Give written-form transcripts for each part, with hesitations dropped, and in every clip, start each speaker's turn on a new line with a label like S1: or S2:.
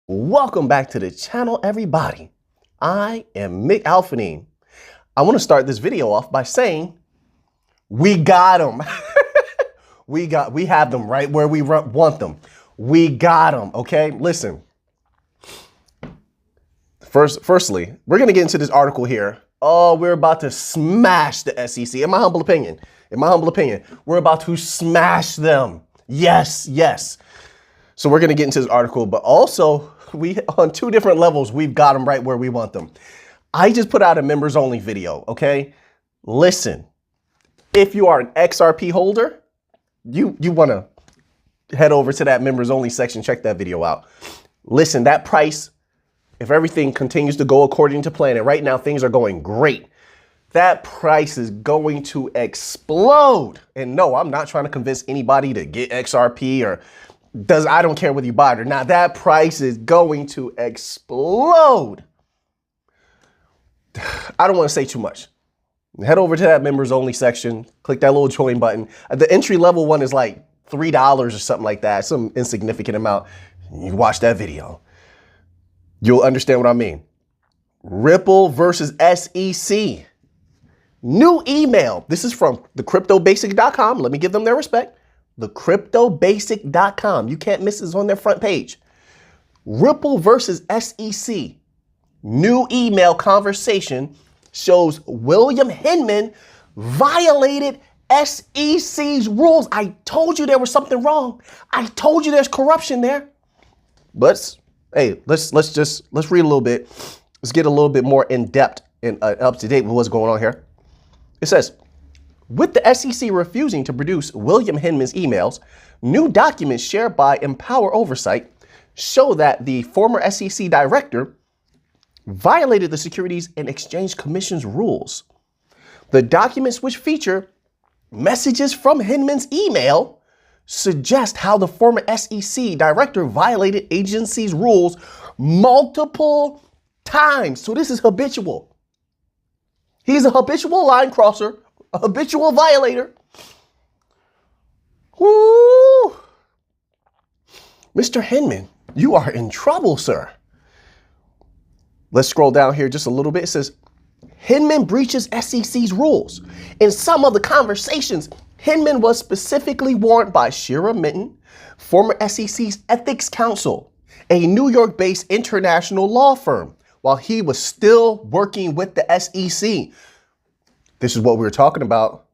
S1: Welcome back to the channel, everybody. I am Mick Alphanine. I want to start this video off by saying we got them. we have them right where we want them. We got them. Okay, listen. Firstly, we're gonna get into this article here. Oh, we're about to smash the SEC. In my humble opinion, we're about to smash them. Yes. So we're gonna get into this article, but also we on two different levels, we've got them right where we want them. I just put out a members only video, okay? Listen, if you are an XRP holder, you wanna head over to that members only section, check that video out. Listen, that price, if everything continues to go according to plan, and right now things are going great, that price is going to explode. And no, I'm not trying to convince anybody to get XRP or I don't care whether you buy it or not. That price is going to explode. I don't want to say too much. Head over to that members only section, click that little join button. The entry level one is like $3 or something like that, some insignificant amount. You watch that video. You'll understand what I mean. Ripple versus SEC. New email. This is from thecryptobasic.com. Let me give them their respect. Thecryptobasic.com. You can't miss this on their front page. Ripple versus SEC. New email conversation shows William Hinman violated SEC's rules. I told you there was something wrong. I told you there's corruption there. Let's read a little bit. Let's get a little bit more in depth and up to date with what's going on here. It says, with the SEC refusing to produce William Hinman's emails, new documents shared by Empower Oversight show that the former SEC director violated the Securities and Exchange Commission's rules. The documents, which feature messages from Hinman's email, suggest how the former SEC director violated agency's rules multiple times. So this is habitual. He's a habitual line crosser, a habitual violator. Woo! Mr. Hinman, you are in trouble, sir. Let's scroll down here just a little bit. It says, Hinman breaches SEC's rules. In some of the conversations, Hinman was specifically warned by Shira Minton, former SEC's ethics counsel, a New York-based international law firm, while he was still working with the SEC. This is what we were talking about.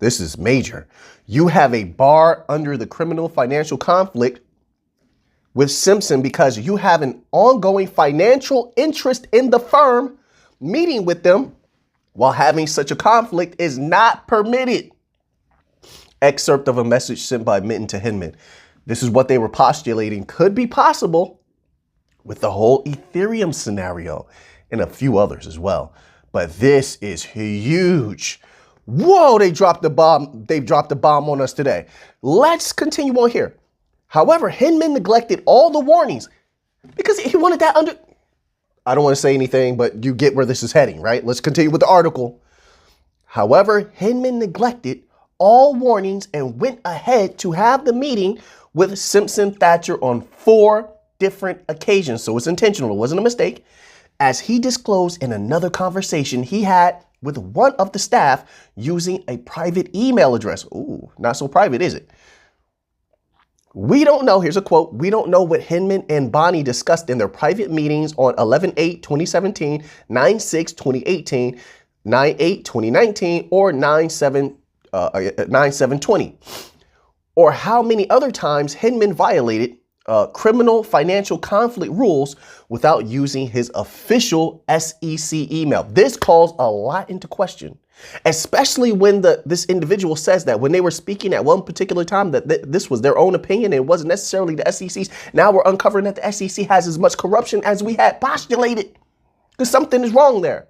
S1: This is major. You have a bar under the criminal financial conflict with Simpson because you have an ongoing financial interest in the firm. Meeting with them while having such a conflict is not permitted. Excerpt of a message sent by Minton to Hinman. This is what they were postulating could be possible with the whole Ethereum scenario and a few others as well. But this is huge. Whoa, they dropped the bomb. They've dropped the bomb on us today. Let's continue on here. However, Hinman neglected all the warnings because he wanted that under... I don't want to say anything, but you get where this is heading, right? Let's continue with the article. However, Hinman neglected all warnings and went ahead to have the meeting with Simpson Thacher on 4 different occasions. So it's intentional. It wasn't a mistake. As he disclosed in another conversation he had with one of the staff using a private email address. Ooh, not so private, is it? We don't know, here's a quote, we don't know what Hinman and Bonnie discussed in their private meetings on 11/8/2017, 9/6/2018, 9/8/2019, or 9/7/20, or how many other times Hinman violated criminal financial conflict rules without using his official SEC email. This calls a lot into question, especially when this individual says that when they were speaking at one particular time that this was their own opinion and it wasn't necessarily the SEC's. Now we're uncovering that the SEC has as much corruption as we had postulated, because something is wrong there.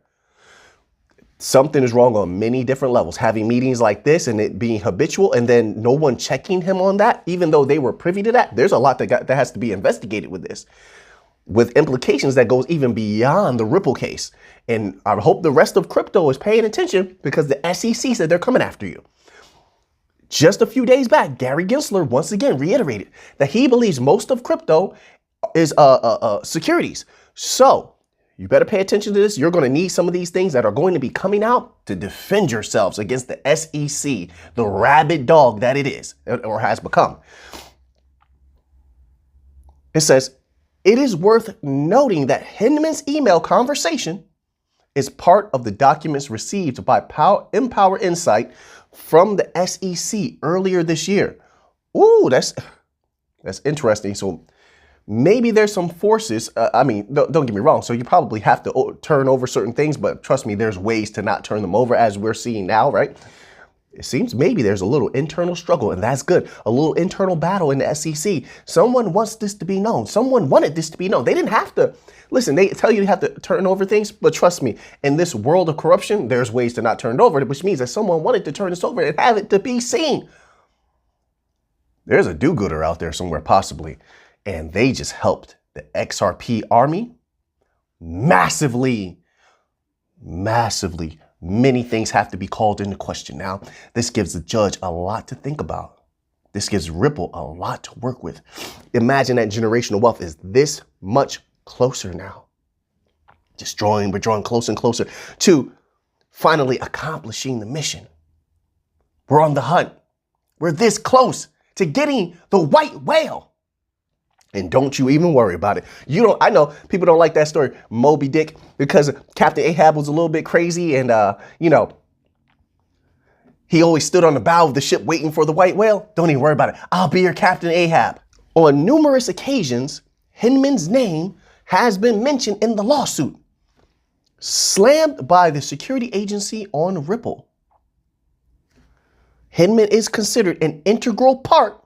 S1: Something is wrong on many different levels. Having meetings like this and it being habitual and then no one checking him on that, even though they were privy to that, there's a lot that has to be investigated with this, with implications that goes even beyond the Ripple case. And I hope the rest of crypto is paying attention because the SEC said they're coming after you. Just a few days back, Gary Gensler once again reiterated that he believes most of crypto securities. So you better pay attention to this. You're going to need some of these things that are going to be coming out to defend yourselves against the SEC, the rabid dog that it is or has become. It says, it is worth noting that Hinman's email conversation is part of the documents received by Empower Insight from the SEC earlier this year. Ooh, that's interesting. So maybe there's some forces. Don't get me wrong. So you probably have to turn over certain things, but trust me, there's ways to not turn them over as we're seeing now, right? It seems maybe there's a little internal struggle, and that's good. A little internal battle in the SEC. Someone wants this to be known. Someone wanted this to be known. They didn't have to. Listen, they tell you have to turn over things, but trust me, in this world of corruption, there's ways to not turn it over, which means that someone wanted to turn this over and have it to be seen. There's a do-gooder out there somewhere, possibly, and they just helped the XRP army massively. Many things have to be called into question now. This gives the judge a lot to think about. This gives Ripple a lot to work with. Imagine that generational wealth is this much closer now. We're drawing closer and closer to finally accomplishing the mission. We're on the hunt. We're this close to getting the white whale. And don't you even worry about it. I know people don't like that story, Moby Dick, because Captain Ahab was a little bit crazy and, he always stood on the bow of the ship waiting for the white whale. Don't even worry about it. I'll be your Captain Ahab. On numerous occasions, Hinman's name has been mentioned in the lawsuit, slammed by the security agency on Ripple. Hinman is considered an integral part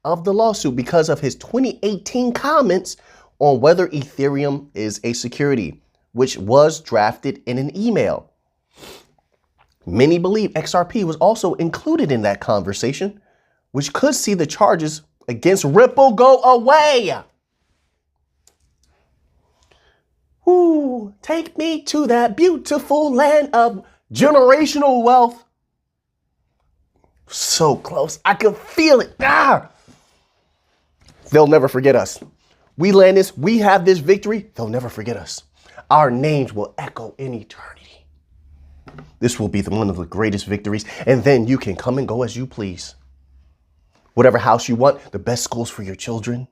S1: of the lawsuit because of his 2018 comments on whether Ethereum is a security, which was drafted in an email. Many believe XRP was also included in that conversation, which could see the charges against Ripple go away. Ooh, take me to that beautiful land of generational wealth. So close. I can feel it. They'll never forget us. We land this, we have this victory, they'll never forget us. Our names will echo in eternity. This will be one of the greatest victories, and then you can come and go as you please. Whatever house you want, the best schools for your children.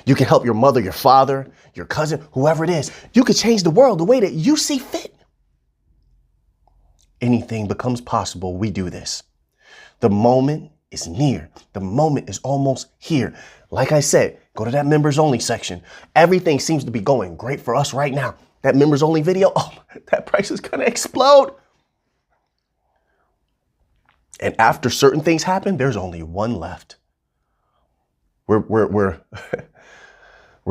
S1: You can help your mother, your father, your cousin, whoever it is. You can change the world the way that you see fit. Anything becomes possible, we do this. The moment is near. The moment is almost here. Like I said, go to that members only section. Everything seems to be going great for us right now. That members only video, that price is going to explode. And after certain things happen, there's only one left. We're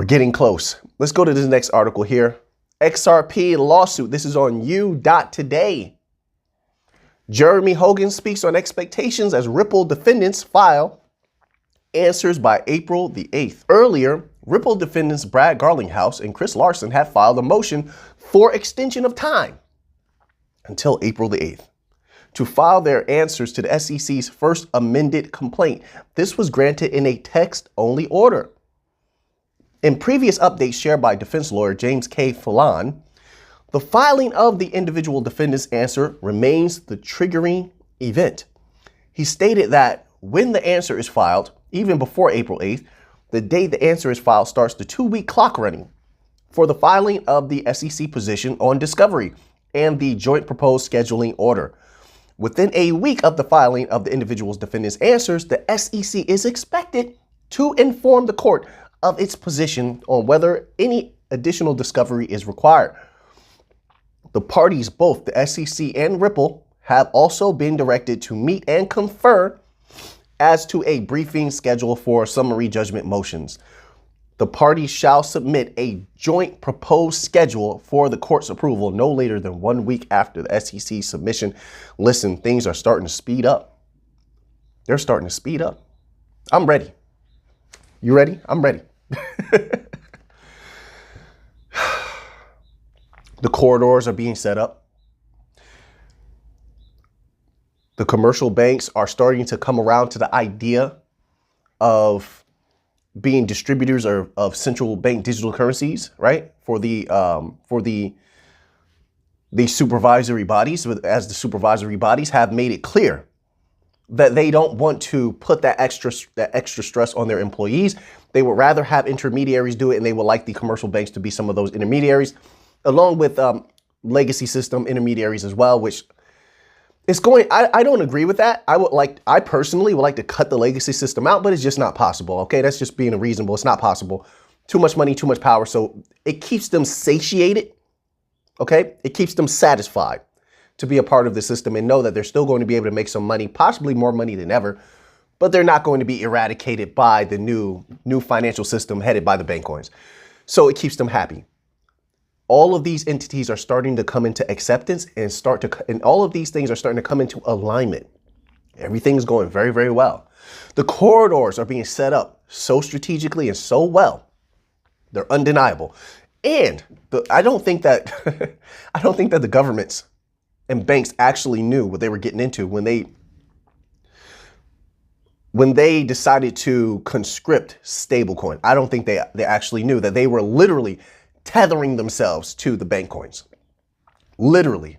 S1: getting close. Let's go to this next article here. XRP lawsuit. This is on U.Today. Jeremy Hogan speaks on expectations as Ripple defendants file answers by April the 8th. Earlier, Ripple defendants Brad Garlinghouse and Chris Larson had filed a motion for extension of time until April the 8th to file their answers to the SEC's first amended complaint. This was granted in a text-only order. In previous updates shared by defense lawyer James K. Fallon, the filing of the individual defendant's answer remains the triggering event. He stated that when the answer is filed, even before April 8th, the date the answer is filed starts the 2-week clock running for the filing of the SEC position on discovery and the joint proposed scheduling order. Within a week of the filing of the individual's defendant's answers, the SEC is expected to inform the court of its position on whether any additional discovery is required. The parties, both the SEC and Ripple, have also been directed to meet and confer as to a briefing schedule for summary judgment motions. The parties shall submit a joint proposed schedule for the court's approval no later than 1 week after the SEC submission. Listen, things are starting to speed up. They're starting to speed up. I'm ready. You ready? I'm ready. The corridors are being set up. The commercial banks are starting to come around to the idea of being distributors of central bank digital currencies, right? For the supervisory bodies, as the supervisory bodies have made it clear that they don't want to put that extra stress on their employees. They would rather have intermediaries do it, and they would like the commercial banks to be some of those intermediaries, along with legacy system intermediaries as well, which is going, I don't agree with that. I personally would like to cut the legacy system out, but it's just not possible. Okay, that's just being reasonable. It's not possible. Too much money, too much power. So it keeps them satiated. Okay, it keeps them satisfied to be a part of the system and know that they're still going to be able to make some money, possibly more money than ever, but they're not going to be eradicated by the new financial system headed by the bank coins. So it keeps them happy. All of these entities are starting to come into acceptance and all of these things are starting to come into alignment. Everything's going very, very well. The corridors are being set up so strategically and so well. They're undeniable. And I don't think that the governments and banks actually knew what they were getting into when they decided to conscript stablecoin. I don't think they actually knew that they were literally tethering themselves to the bank coins. Literally.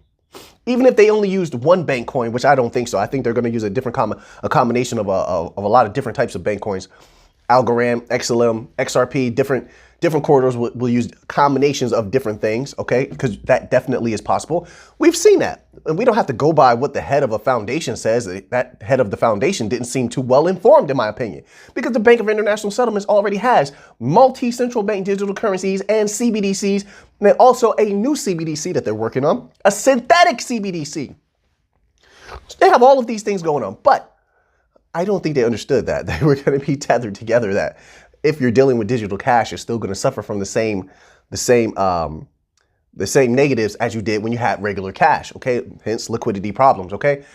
S1: Even if they only used one bank coin, which I don't think so. I think they're going to use a combination of a lot of different types of bank coins. Algorand, XLM, XRP, different corridors will use combinations of different things, okay? Because that definitely is possible. We've seen that. And we don't have to go by what the head of a foundation says. That head of the foundation didn't seem too well informed, in my opinion, because the Bank of International Settlements already has multi-central bank digital currencies and CBDCs, and then also a new CBDC that they're working on, a synthetic CBDC. So they have all of these things going on, but I don't think they understood that they were going to be tethered together, that if you're dealing with digital cash, you're still going to suffer from the same negatives as you did when you had regular cash. Okay, hence liquidity problems. Okay,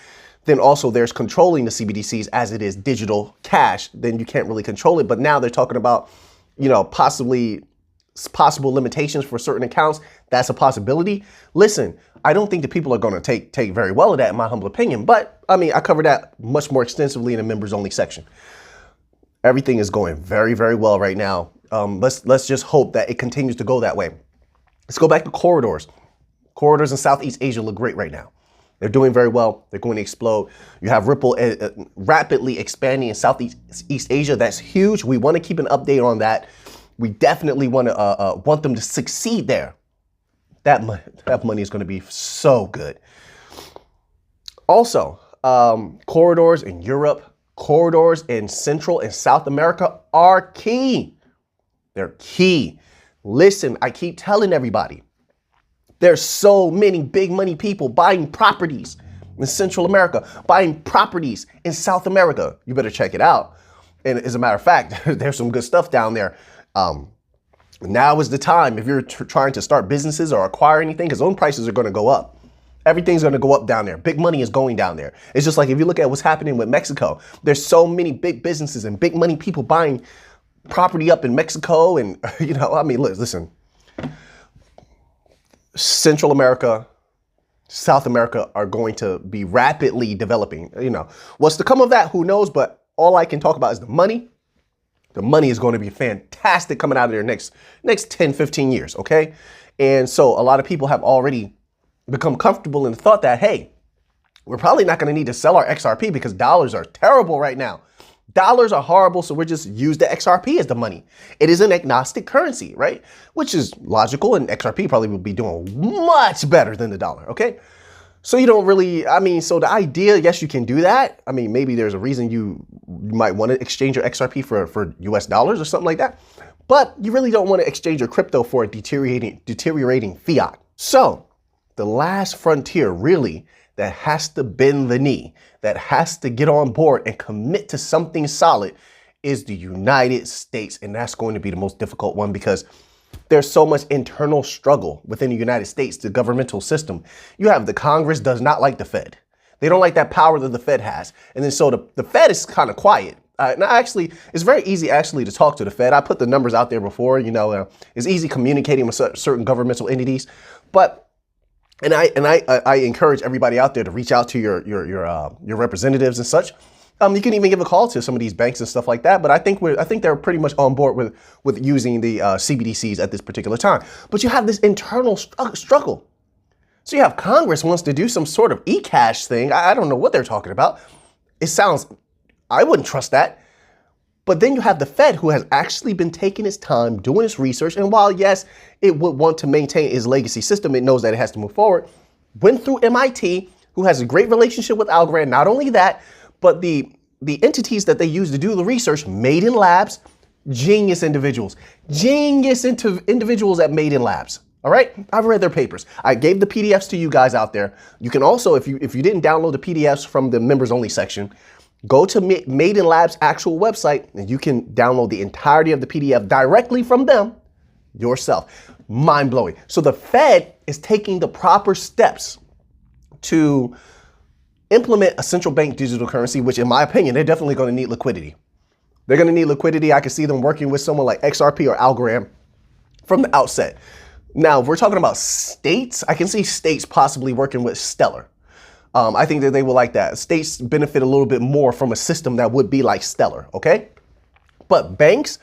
S1: then also there's controlling the CBDCs as it is digital cash. Then you can't really control it. But now they're talking about, possible limitations for certain accounts. That's a possibility. Listen, I don't think the people are going to take very well of that, in my humble opinion. But I mean, I covered that much more extensively in the members only section. Everything is going very, very well right now. Let's just hope that it continues to go that way. Let's go back to corridors. Corridors in Southeast Asia look great right now. They're doing very well. They're going to explode. You have Ripple rapidly expanding in Southeast Asia. That's huge. We want to keep an update on that. We definitely want them to succeed there. That money is going to be so good. Also, corridors in Europe, corridors in Central and South America are key. They're key. Listen, I keep telling everybody, there's so many big money people buying properties in Central America, buying properties in South America. You better check it out. And as a matter of fact, there's some good stuff down there. Now is the time if you're trying to start businesses or acquire anything, because loan prices are going to go up. Everything's going to go up down there. Big money is going down there. It's just like if you look at what's happening with Mexico, there's so many big businesses and big money people buying property up in Mexico. And, listen, Central America, South America are going to be rapidly developing. What's to come of that? Who knows? But all I can talk about is the money. The money is going to be fantastic coming out of their next 10, 15 years. Okay. And so a lot of people have already become comfortable in the thought that, hey, we're probably not going to need to sell our XRP because dollars are terrible right now. Dollars are horrible, so we'll just use the XRP as the money. It is an agnostic currency, right? Which is logical, and XRP probably will be doing much better than the dollar, okay? So you don't really, so the idea, yes, you can do that. Maybe there's a reason you might want to exchange your XRP for US dollars or something like that. But you really don't want to exchange your crypto for a deteriorating fiat. So the last frontier really that has to bend the knee, that has to get on board and commit to something solid is the United States. And that's going to be the most difficult one because there's so much internal struggle within the United States, the governmental system. You have the Congress does not like the Fed. They don't like that power that the Fed has. And then so the Fed is kind of quiet. Now, actually, it's very easy actually to talk to the Fed. I put the numbers out there before, it's easy communicating with certain governmental entities. But I encourage everybody out there to reach out to your representatives and such. You can even give a call to some of these banks and stuff like that. But I think they're pretty much on board with using the CBDCs at this particular time. But you have this internal struggle. So you have Congress wants to do some sort of e-cash thing. I don't know what they're talking about. I wouldn't trust that. But then you have the Fed, who has actually been taking its time, doing its research. And while, yes, it would want to maintain its legacy system, it knows that it has to move forward. Went through MIT, who has a great relationship with Algorand. Not only that, but the entities that they use to do the research, Made in Labs, genius individuals. Genius individuals at Made in Labs. All right, I've read their papers. I gave the PDFs to you guys out there. You can also, if you didn't download the PDFs from the members only section, go to Made in Labs' actual website and you can download the entirety of the PDF directly from them yourself. Mind blowing. So the Fed is taking the proper steps to implement a central bank digital currency, which in my opinion, they're definitely going to need liquidity. They're going to need liquidity. I can see them working with someone like XRP or Algorand from the outset. Now, if we're talking about states, I can see states possibly working with Stellar. I think that they will like that. States benefit a little bit more from a system that would be like Stellar, okay? But banks,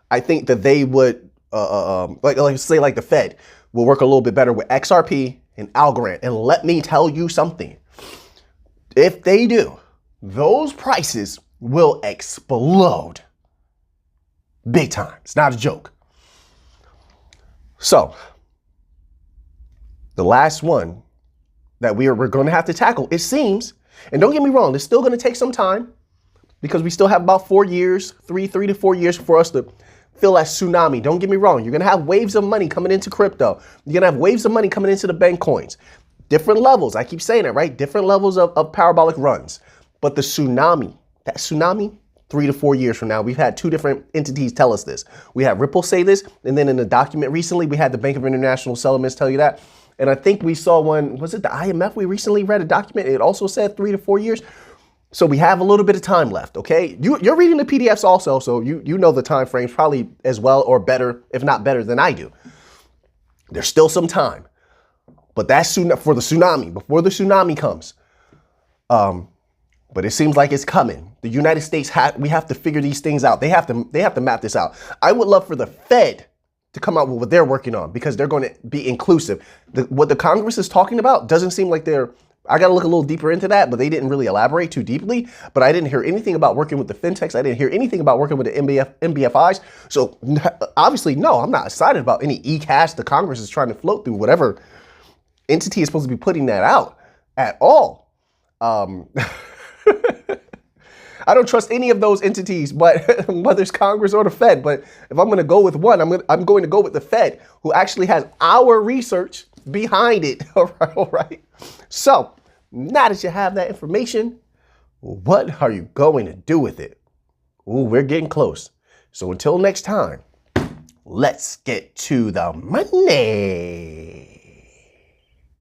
S1: I think that they would, like say like the Fed, will work a little bit better with XRP and Algorand. And let me tell you something. If they do, those prices will explode big time. It's not a joke. So the last one that we're going to have to tackle, it seems, and don't get me wrong, it's still going to take some time because we still have about 4 years, three to 4 years for us to feel that tsunami. Don't get me wrong. You're going to have waves of money coming into crypto. You're going to have waves of money coming into the bank coins. Different levels. I keep saying it, right? Different levels of parabolic runs. But the tsunami, that tsunami, 3 to 4 years from now, we've had two different entities tell us this. We had Ripple say this, and then in a document recently, we had the Bank of International Settlements tell you that. And I think we saw one, was it the IMF? We recently read a document. It also said 3 to 4 years. So we have a little bit of time left, okay? You're reading the PDFs also, so you know the time frames probably as well or better, if not better than I do. There's still some time. But that's for the tsunami, before the tsunami comes. But it seems like it's coming. The United States, we have to figure these things out. They have to map this out. I would love for the Fed to come out with what they're working on because they're going to be inclusive. What the Congress is talking about doesn't seem like I got to look a little deeper into that, but they didn't really elaborate too deeply. But I didn't hear anything about working with the fintechs. I didn't hear anything about working with the MBFIs. So obviously, no, I'm not excited about any e-cash the Congress is trying to float through whatever entity is supposed to be putting that out at all. I don't trust any of those entities, but whether it's Congress or the Fed. But if I'm going to go with one, I'm going to go with the Fed, who actually has our research behind it. All right. So now that you have that information, what are you going to do with it? Ooh, we're getting close. So until next time, let's get to the money.